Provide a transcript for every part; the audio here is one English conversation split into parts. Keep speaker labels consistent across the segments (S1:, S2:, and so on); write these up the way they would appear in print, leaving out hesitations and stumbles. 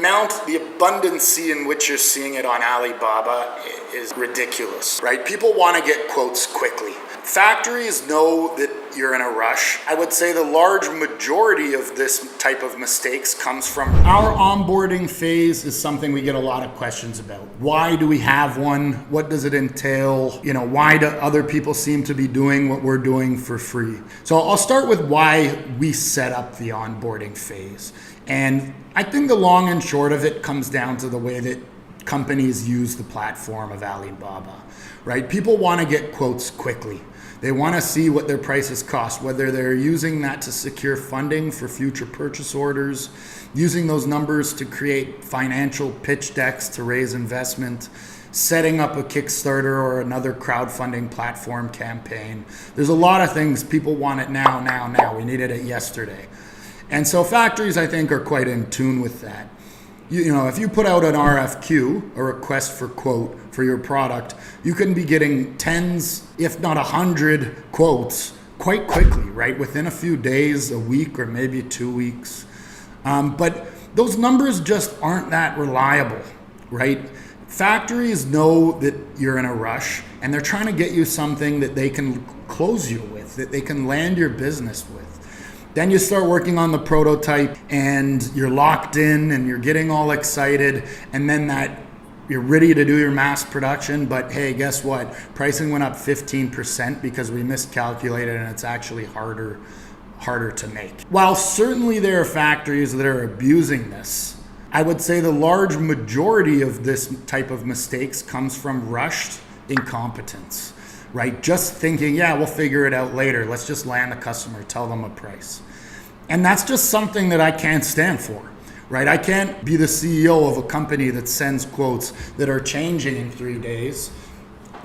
S1: the abundancy in which you're seeing it on Alibaba is ridiculous, right? People want to get quotes quickly. Factories know that you're in a rush. I would say the large majority of this type of mistakes comes from our onboarding phase is something we get a lot of questions about. Why do we have one? What does it entail? Why do other people seem to be doing what we're doing for free? So I'll start with why we set up the onboarding phase. And I think the long and short of it comes down to the way that companies use the platform of Alibaba, right? People want to get quotes quickly. They want to see what their prices cost, whether they're using that to secure funding for future purchase orders, using those numbers to create financial pitch decks to raise investment, setting up a Kickstarter or another crowdfunding platform campaign. There's a lot of things people want it now. We needed it yesterday. And so factories, I think, are quite in tune with that. If you put out an RFQ, a request for quote, for your product, you can be getting tens, if not 100 quotes quite quickly, right? Within a few days, a week, or maybe 2 weeks. But those numbers just aren't that reliable, right? Factories know that you're in a rush and they're trying to get you something that they can close you with, that they can land your business with. Then you start working on the prototype and you're locked in and you're getting all excited, and then that you're ready to do your mass production, but hey, guess what? Pricing went up 15% because we miscalculated and it's actually harder to make. While certainly there are factories that are abusing this, I would say the large majority of this type of mistakes comes from rushed incompetence. Right? Just thinking, yeah, we'll figure it out later. Let's just land the customer, tell them a price. And that's just something that I can't stand for, right? I can't be the CEO of a company that sends quotes that are changing in 3 days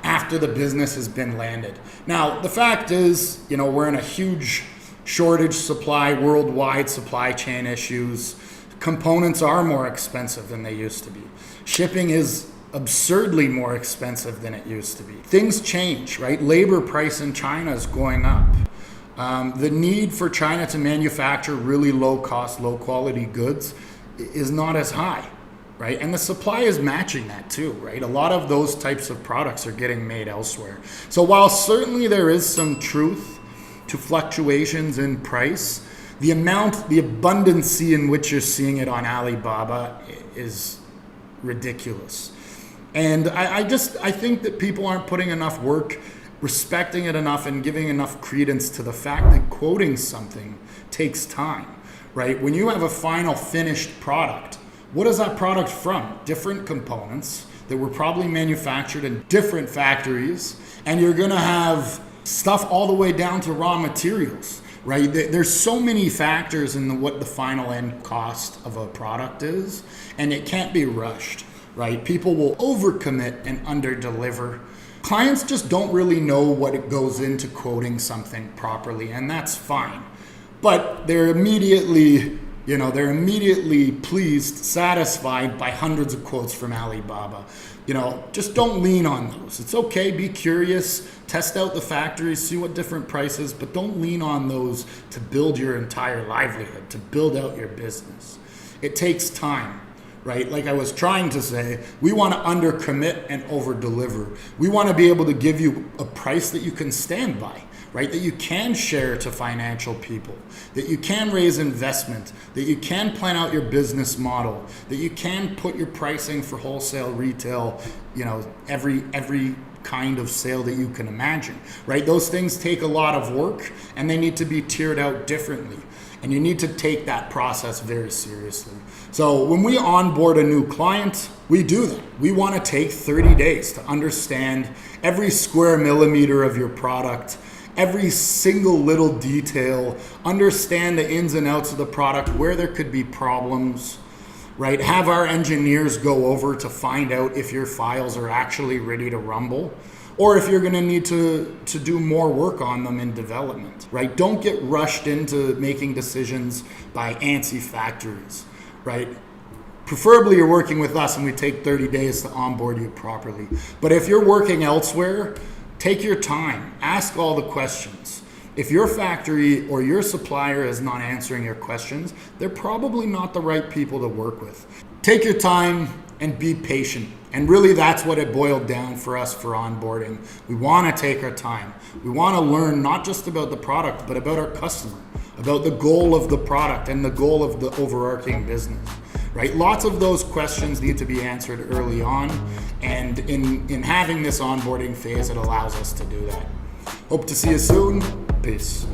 S1: after the business has been landed. Now, the fact is, we're in a huge shortage supply, worldwide supply chain issues. Components are more expensive than they used to be. Shipping is absurdly more expensive than it used to be. Things change, right? Labor price in China is going up. The need for China to manufacture really low cost, low quality goods is not as high, right? And the supply is matching that too, right? A lot of those types of products are getting made elsewhere. So while certainly there is some truth to fluctuations in price, the abundancy in which you're seeing it on Alibaba is ridiculous. And I think that people aren't putting enough work, respecting it enough, and giving enough credence to the fact that quoting something takes time, right? When you have a final finished product, what is that product from? Different components that were probably manufactured in different factories, and you're gonna have stuff all the way down to raw materials, right? There's so many factors in what the final end cost of a product is, and it can't be rushed. Right? People will overcommit and underdeliver. Clients just don't really know what it goes into quoting something properly, and that's fine. But they're immediately pleased, satisfied by hundreds of quotes from Alibaba. Just don't lean on those. It's okay, be curious, test out the factories, see what different prices, but don't lean on those to build your entire livelihood, to build out your business. It takes time. Right? Like I was trying to say, we want to undercommit and over-deliver. We want to be able to give you a price that you can stand by, right? That you can share to financial people, that you can raise investment, that you can plan out your business model, that you can put your pricing for wholesale, retail, every kind of sale that you can imagine, right? Those things take a lot of work and they need to be tiered out differently. And you need to take that process very seriously. So when we onboard a new client, we do that. We want to take 30 days to understand every square millimeter of your product, every single little detail, understand the ins and outs of the product, where there could be problems, right? Have our engineers go over to find out if your files are actually ready to rumble, or if you're going to need to do more work on them in development, right? Don't get rushed into making decisions by antsy factories, right? Preferably you're working with us and we take 30 days to onboard you properly. But if you're working elsewhere, take your time, ask all the questions. If your factory or your supplier is not answering your questions, they're probably not the right people to work with. Take your time and be patient. And really that's what it boiled down for us for onboarding. We want to take our time. We want to learn not just about the product, but about our customer, about the goal of the product and the goal of the overarching business, right? Lots of those questions need to be answered early on. And in having this onboarding phase, it allows us to do that. Hope to see you soon. Peace.